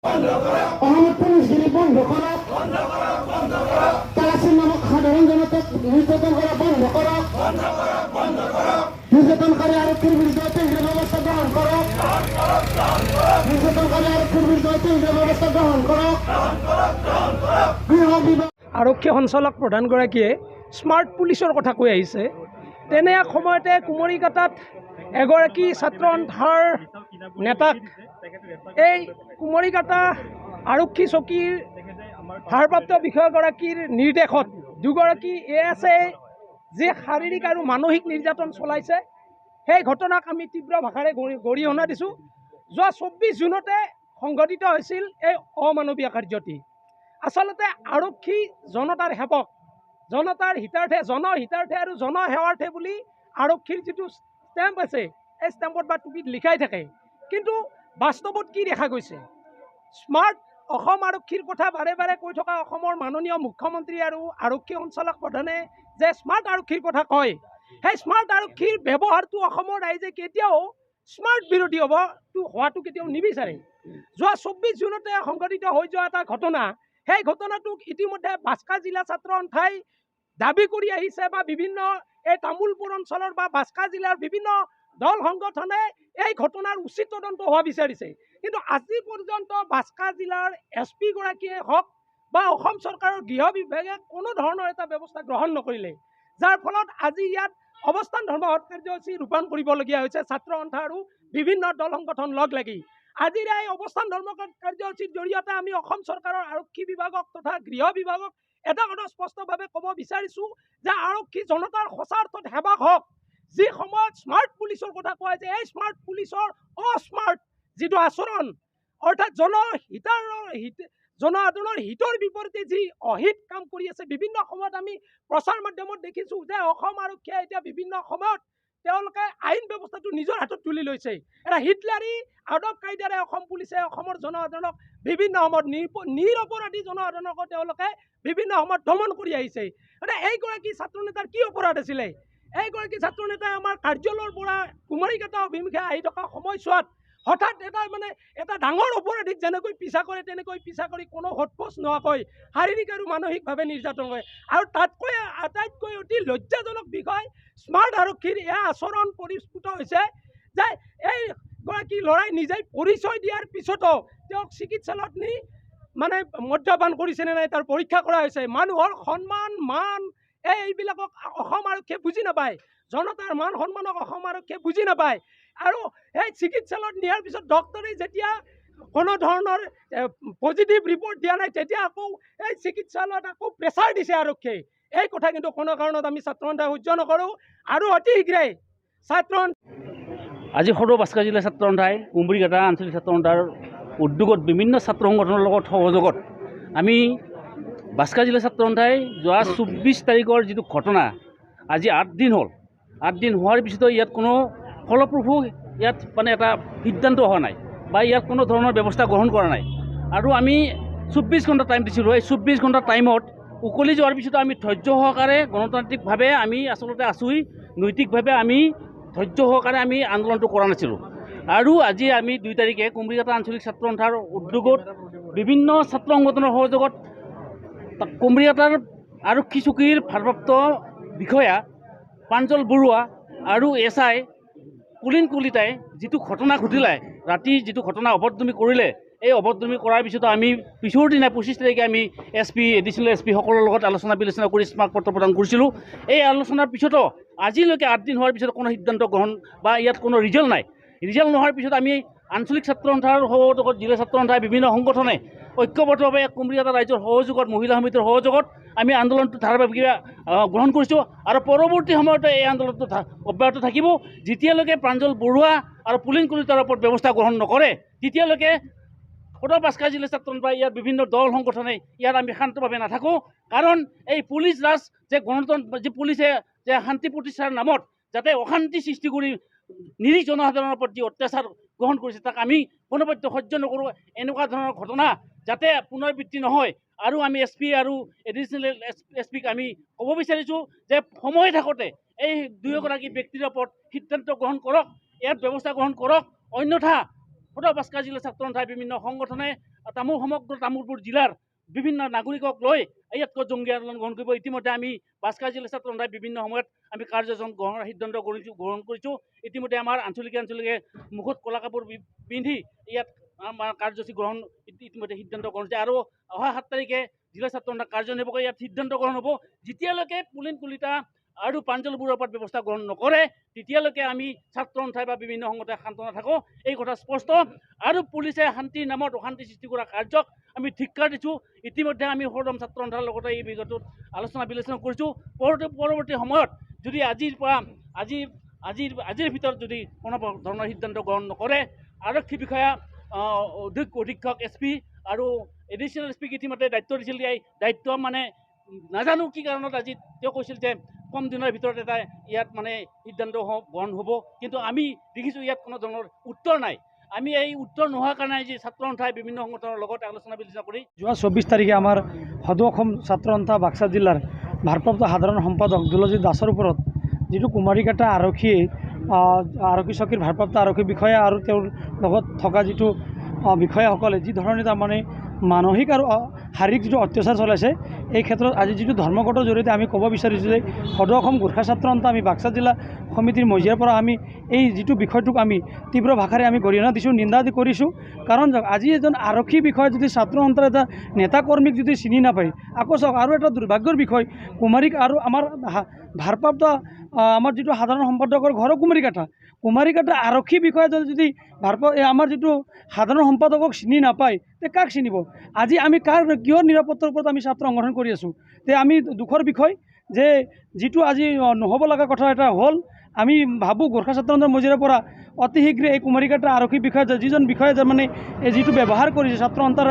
অসমত পুলিচগিৰি বন্ধ কৰক, তালাচীৰ নামত সাধাৰণ জনতাক নিৰ্যাতন কৰা বন্ধ কৰক, নিৰ্যাতনকাৰী আৰক্ষীৰ বিৰুদ্ধে তীব্ৰ ব্যৱস্থা গ্ৰহণ কৰক, নিৰ্যাতনকাৰী আৰক্ষীৰ বিৰুদ্ধে তীব্ৰ ব্যৱস্থা গ্ৰহণ কৰক। গৃহ বিভাগ আৰক্ষী সঞ্চালক প্ৰধানগৰাকীয়ে স্মাৰ্ট পুলিচৰ কথা কৈ আহিছে। তেনে এক সময়তে কুমৰীঘাটাত এগৰাকী ছাত্ৰ সন্থাৰ নেতাক এই কুমৰীঘাটা আৰক্ষী চকীৰ ভাৰপ্ৰাপ্ত বিষয়াগৰাকীৰ নিৰ্দেশত দুগৰাকী ASA যি শাৰীৰিক আৰু মানসিক নিৰ্যাতন চলাইছে, সেই ঘটনাক আমি তীব্ৰ ভাষাৰে গৰিহণা দিছোঁ। যোৱা 24 জুনতে সংঘটিত হৈছিল এই অমানৱীয় কাৰ্যটি। আচলতে আৰক্ষী জনতাৰ সেৱক, জনতাৰ হিতাৰ্থে, জনহিতাৰ্থে আৰু জনসেৱাৰ্থে বুলি আৰক্ষীৰ যিটো ষ্টেম্প আছে, এই ষ্টেম্পত বা টুপিত লিখাই থাকে। কিন্তু বাস্তৱত কি দেখা গৈছে? স্মাৰ্ট অসম আৰক্ষীৰ কথা বাৰে বাৰে কৈ থকা অসমৰ মাননীয় মুখ্যমন্ত্ৰী আৰু আৰক্ষী সঞ্চালক প্ৰধানে যে স্মাৰ্ট আৰক্ষীৰ কথা কয়, সেই স্মাৰ্ট আৰক্ষীৰ ব্যৱহাৰটো অসমৰ ৰাইজে কেতিয়াও স্মাৰ্ট বিৰোধী হোৱাটো কেতিয়াও নিবিচাৰে। যোৱা 24 জুনতে সংঘটিত হৈ যোৱা এটা ঘটনা, সেই ঘটনাটোক ইতিমধ্যে বাস্কা জিলা ছাত্ৰ সন্থাই দাবী কৰি আহিছে বা বিভিন্ন এই তামোলপুৰ অঞ্চলৰ বা বাস্কা জিলাৰ বিভিন্ন দল সংগঠনে এই ঘটনাৰ উচিত তদন্ত হোৱা বিচাৰিছে। কিন্তু আজি পৰ্যন্ত বাস্কা জিলাৰ SP গৰাকীয়ে হওক বা অসম চৰকাৰৰ গৃহ বিভাগে কোনো ধৰণৰ এটা ব্যৱস্থা গ্ৰহণ নকৰিলে, যাৰ ফলত আজি ইয়াত অৱস্থান ধৰ্মঘট কাৰ্যসূচী ৰূপায়ণ কৰিবলগীয়া হৈছে ছাত্ৰ সন্থা আৰু বিভিন্ন দল সংগঠন লগ লাগি। আজিৰ এই অৱস্থান ধৰ্মঘট কাৰ্যসূচীৰ জৰিয়তে আমি অসম চৰকাৰৰ আৰক্ষী বিভাগক তথা গৃহ বিভাগক এটা কথা স্পষ্টভাৱে ক'ব বিচাৰিছোঁ যে আৰক্ষী জনতাৰ সঁচা অৰ্থত সেৱা হওক। যি সময়ত স্মাৰ্ট পুলিচৰ কথা কোৱা হৈছে, এই স্মাৰ্ট পুলিচৰ অস্মাৰ্ট যিটো আচৰণ, অৰ্থাৎ জনসাধাৰণৰ হিতৰ বিপৰীতে যি অহিত কাম কৰি আছে, বিভিন্ন সময়ত আমি প্ৰচাৰ মাধ্যমত দেখিছোঁ যে অসম আৰক্ষীয়ে এতিয়া বিভিন্ন সময়ত তেওঁলোকে আইন ব্যৱস্থাটো নিজৰ হাতত তুলি লৈছে। এটা হিটলাৰী আদব কায়দাৰে অসম পুলিচে অসমৰ জনসাধাৰণক বিভিন্ন সময়ত নিৰপৰাধী জনসাধাৰণকো তেওঁলোকে বিভিন্ন সময়ত দমন কৰি আহিছে। গতিকে এইগৰাকী ছাত্ৰ নেতাৰ কি অপৰাধ আছিলে? এইগৰাকী ছাত্ৰ নেতাই আমাৰ কাৰ্যালয়ৰ পৰা কুমাৰীঘাটা অভিমুখে আহি থকা সময়ছোৱাত হঠাৎ এটা ডাঙৰ অপৰাধীক যেনেকৈ পিছা কৰে, তেনেকৈ পিছা কৰি কোনো সোধপোছ নোহোৱাকৈ শাৰীৰিক আৰু মানসিকভাৱে নিৰ্যাতন কৰে। আৰু তাতকৈ আটাইতকৈ অতি লজ্জাজনক বিষয়, স্মাৰ্ট আৰক্ষীৰ এয়া আচৰণ পৰিস্ফুট হৈছে যে এইগৰাকী ল'ৰাই নিজেই পৰিচয় দিয়াৰ পিছতো তেওঁক চিকিৎসালয়ত নি মদ্যপান কৰিছেনে নাই তাৰ পৰীক্ষা কৰা হৈছে। মানুহৰ সন্মান মান এইবিলাকক অসম আৰক্ষীয়ে বুজি নাপায়, জনতাৰ মান সন্মানক অসম আৰক্ষীয়ে বুজি নাপায়। আৰু এই চিকিৎসালয়ত নিয়াৰ পিছত ডক্টৰে যেতিয়া কোনো ধৰণৰ পজিটিভ ৰিপৰ্ট দিয়া নাই, তেতিয়া আকৌ এই চিকিৎসালয়ত আকৌ প্ৰেছাৰ দিছে আৰক্ষীয়ে। এই কথা কিন্তু কোনো কাৰণত আমি ছাত্ৰ সন্থাই সহ্য নকৰোঁ। আৰু অতি শীঘ্ৰে ছাত্ৰ আজি সদৌ বাস্কা জিলা ছাত্ৰ সন্থাই কুমৰীঘাটা আঞ্চলিক ছাত্ৰ সন্থাৰ উদ্যোগত বিভিন্ন ছাত্ৰ সংগঠনৰ লগত সহযোগত আমি বাস্কা জিলা ছাত্ৰ সন্থাই যোৱা 24 তাৰিখৰ যিটো ঘটনা, আজি 8 দিন হ'ল। 8 দিন হোৱাৰ পিছতো ইয়াত কোনো ফলপ্ৰসূ এটা সিদ্ধান্ত হোৱা নাই বা ইয়াত কোনো ধৰণৰ ব্যৱস্থা গ্ৰহণ কৰা নাই। আৰু আমি 24 ঘণ্টা টাইম দিছিলোঁ। এই 24 ঘণ্টা টাইমত উকলি যোৱাৰ পিছতো আমি ধৈৰ্য সহকাৰে গণতান্ত্ৰিকভাৱে আমি আচলতে আছোঁ, নৈতিকভাৱে আমি ধৈৰ্য সহকাৰে আমি আন্দোলনটো কৰা নাছিলোঁ। আৰু আজি আমি 2 তাৰিখে কুমৰীঘাটা আঞ্চলিক ছাত্ৰ সন্থাৰ উদ্যোগত বিভিন্ন ছাত্ৰ সংগঠনৰ সহযোগত কুমৰীঘাটাৰ আৰক্ষী চকীৰ ভাৰপ্ৰাপ্ত বিষয়া প্ৰাঞ্জল বৰুৱা আৰু SI কুলিন কলিতাই যিটো ঘটনা ঘটিলে, ৰাতি যিটো ঘটনা অভদ্ৰামী কৰিলে, এই অভদ্ৰামী কৰাৰ পিছতো আমি পিছৰ দিনা 25 তাৰিখে আমি SP এডিশ্যনেল SP সকলৰ লগত আলোচনা বিলোচনা কৰি স্মাৰক পত্ৰ প্ৰদান কৰিছিলোঁ। এই আলোচনাৰ পিছতো আজিলৈকে 8 দিন হোৱাৰ পিছত কোনো সিদ্ধান্ত গ্ৰহণ বা ইয়াত কোনো ৰিজাল্ট নাই। ৰিজাল্ট নোহোৱাৰ পিছত আমি আঞ্চলিক ছাত্ৰ সন্থাৰ সহযোগত জিলা ছাত্ৰ সন্থাই বিভিন্ন সংগঠনে ঐক্যবদ্ধভাৱে কুমৰীঘাটা ৰাইজৰ সহযোগত, মহিলা সমিতিৰ সহযোগত আমি আন্দোলনটো ধাৰাবাহিকভাৱে গ্ৰহণ কৰিছোঁ। আৰু পৰৱৰ্তী সময়তো এই আন্দোলনটো অব্যাহত থাকিব। যেতিয়ালৈকে প্ৰাঞ্জল বৰুৱা আৰু পুলিন কলিতাৰ ওপৰত ব্যৱস্থা গ্ৰহণ নকৰে, তেতিয়ালৈকে সদৌ বাস্কা জিলা ছাত্ৰ সন্থা ইয়াৰ বিভিন্ন দল সংগঠনে ইয়াত আমি শান্তভাৱে নাথাকোঁ। কাৰণ এই পুলিচ ৰাজ যে গণতন্ত্ৰ, যে পুলিচে যে শান্তি প্ৰতিষ্ঠাৰ নামত যাতে অশান্তি সৃষ্টি কৰি নিৰীহ জনসাধাৰণৰ ওপৰত যি অত্যাচাৰ গ্ৰহণ কৰিছে, তাক আমি কোনোপধ্যে সহ্য নকৰোঁ। এনেকুৱা ধৰণৰ ঘটনা যাতে পুনৰাবৃত্তি নহয়। আৰু আমি SP আৰু এডিশ্যনেল SPক আমি ক'ব বিচাৰিছোঁ যে সময় থাকোঁতে এই দুয়োগৰাকী ব্যক্তিৰ ওপৰত সিদ্ধান্ত গ্ৰহণ কৰক, ইয়াত ব্যৱস্থা গ্ৰহণ কৰক। অন্যথা সদৌ বাস্কাৰ জিলা ছাত্ৰ সন্থাই বিভিন্ন সংগঠনে সমগ্ৰ তামোলপুৰ জিলাৰ বিভিন্ন নাগৰিকক লৈ ইয়াতকৈ জংগী আন্দোলন গ্ৰহণ কৰিব। ইতিমধ্যে আমি বাস্কাৰ জিলা ছাত্ৰ সন্থাই বিভিন্ন সময়ত আমি কাৰ্যজন গ্ৰহণৰ সিদ্ধান্ত গ্ৰহণ কৰিছোঁ। ইতিমধ্যে আমাৰ আঞ্চলিকে মুখত ক'লা কাপোৰ পিন্ধি ইয়াত আমাৰ কাৰ্যসূচী গ্ৰহণ ইতিমধ্যে সিদ্ধান্ত গ্ৰহণ হৈছে আৰু অহা 7 তাৰিখে জিলা ছাত্ৰ সন্থা কাৰ্যনিৰ্বাহকে ইয়াত সিদ্ধান্ত গ্ৰহণ হ'ব। যেতিয়ালৈকে পুলিন কলিতা আৰু প্ৰাঞ্জলবোৰৰ ওপৰত ব্যৱস্থা গ্ৰহণ নকৰে তেতিয়ালৈকে আমি ছাত্ৰ সন্থাই বা বিভিন্ন সংগঠনে শান্ত নাথাকোঁ, এই কথা স্পষ্ট। আৰু পুলিচে শান্তিৰ নামত অশান্তি সৃষ্টি কৰা কাৰ্যক আমি ধিক্কাৰ দিছোঁ। ইতিমধ্যে আমি সদম ছাত্ৰ সন্থাৰ লগতে এই বিষয়টোত আলোচনা বিলোচনা কৰিছোঁ। পৰৱৰ্তী সময়ত যদি আজিৰ ভিতৰত যদি কোনো ধৰণৰ সিদ্ধান্ত গ্ৰহণ নকৰে আৰক্ষী বিষয়া অধীক্ষক SP আৰু এডিশ্যনেল SPক ইতিমধ্যে দায়িত্ব দিছিল। এই দায়িত্ব মানে নাজানো কি কাৰণত আজি তেওঁ কৈছিল যে কম দিনৰ ভিতৰত এটা ইয়াত মানে সিদ্ধান্ত গ্ৰহণ হ'ব, কিন্তু আমি দেখিছোঁ ইয়াত কোনো ধৰণৰ উত্তৰ নাই। আমি এই উত্তৰ নোহোৱাৰ কাৰণে আজি ছাত্ৰ সন্থাই বিভিন্ন সংগঠনৰ লগত আলোচনা বিলোচনা কৰি যোৱা 24 তাৰিখে আমাৰ সদৌ অসম ছাত্ৰ সন্থা বাক্সা জিলাৰ ভাৰপ্ৰাপ্ত সাধাৰণ সম্পাদক দুলজিৎ দাসৰ ওপৰত যিটো কুমাৰীঘাটা আৰক্ষী চকীৰ ভাৰপ্ৰাপ্ত আৰক্ষী বিষয়া আৰু তেওঁৰ লগত থকা যিটো বিষয়াসকলে যি ধৰণে তাৰমানে মানসিক আৰু শাৰীৰিক যিটো অত্যাচাৰ চলাইছে, এই ক্ষেত্ৰত আজি যিটো ধৰ্মঘটৰ জৰিয়তে আমি ক'ব বিচাৰিছোঁ যে সদৌ অসম গোৰ্খা ছাত্ৰ সন্থা আমি বাক্সা জিলা সমিতিৰ মজিয়াৰ পৰা আমি এই যিটো বিষয়টোক আমি তীব্ৰ ভাষাৰে আমি গৰিহণা দিছোঁ, নিন্দা কৰিছোঁ। কাৰণ আজি এজন আৰক্ষী বিষয়া যদি ছাত্ৰ সন্থাৰ এটা নেতা কৰ্মীক যদি চিনি নাপায়, আকৌ চাওক আৰু এটা দুৰ্ভাগ্যৰ বিষয়, কুমাৰীক আৰু আমাৰ ভাৰপ্ৰাপ্ত আমাৰ যিটো সাধাৰণ সম্পাদকৰ ঘৰৰ কুমাৰীঘাটা আৰক্ষী বিষয়াজনে যদি আমাৰ যিটো সাধাৰণ সম্পাদকক চিনি নাপায়, তে কাক চিনিব? আজি আমি কিহৰ নিৰাপত্তাৰ ওপৰত আমি ছাত্ৰ সংগঠন কৰি আছোঁ? তে আমি দুখৰ বিষয় যে যিটো আজি নহ'ব লগা কথা এটা হ'ল। আমি ভাবোঁ গোৰ্খা ছাত্ৰ সন্থাৰ মজিয়াৰ পৰা অতি শীঘ্ৰে এই কুমাৰীঘাটা আৰক্ষী বিষয়া যিজন বিষয়াই মানে এই যিটো ব্যৱহাৰ কৰিছে ছাত্ৰ সন্থাৰ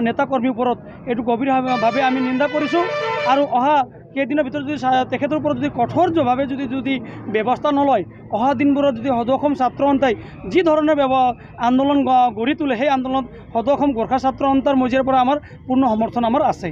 নেতা কৰ্মীৰ ওপৰত, এইটো গভীৰভাৱে আমি নিন্দা কৰিছোঁ। আৰু অহা কেইদিনৰ ভিতৰত যদি তেখেতৰ ওপৰত যদি কঠোৰভাৱে যদি ব্যৱস্থা নলয়, অহা দিনবোৰত যদি সদৌ অসম ছাত্ৰ সন্থাই যি ধৰণৰ আন্দোলন গঢ়ি তোলে, সেই আন্দোলনত সদৌ অসম গোৰ্খা ছাত্ৰ সন্থাৰ মজিয়াৰ পৰা আমাৰ পূৰ্ণ সমৰ্থন আমাৰ আছে।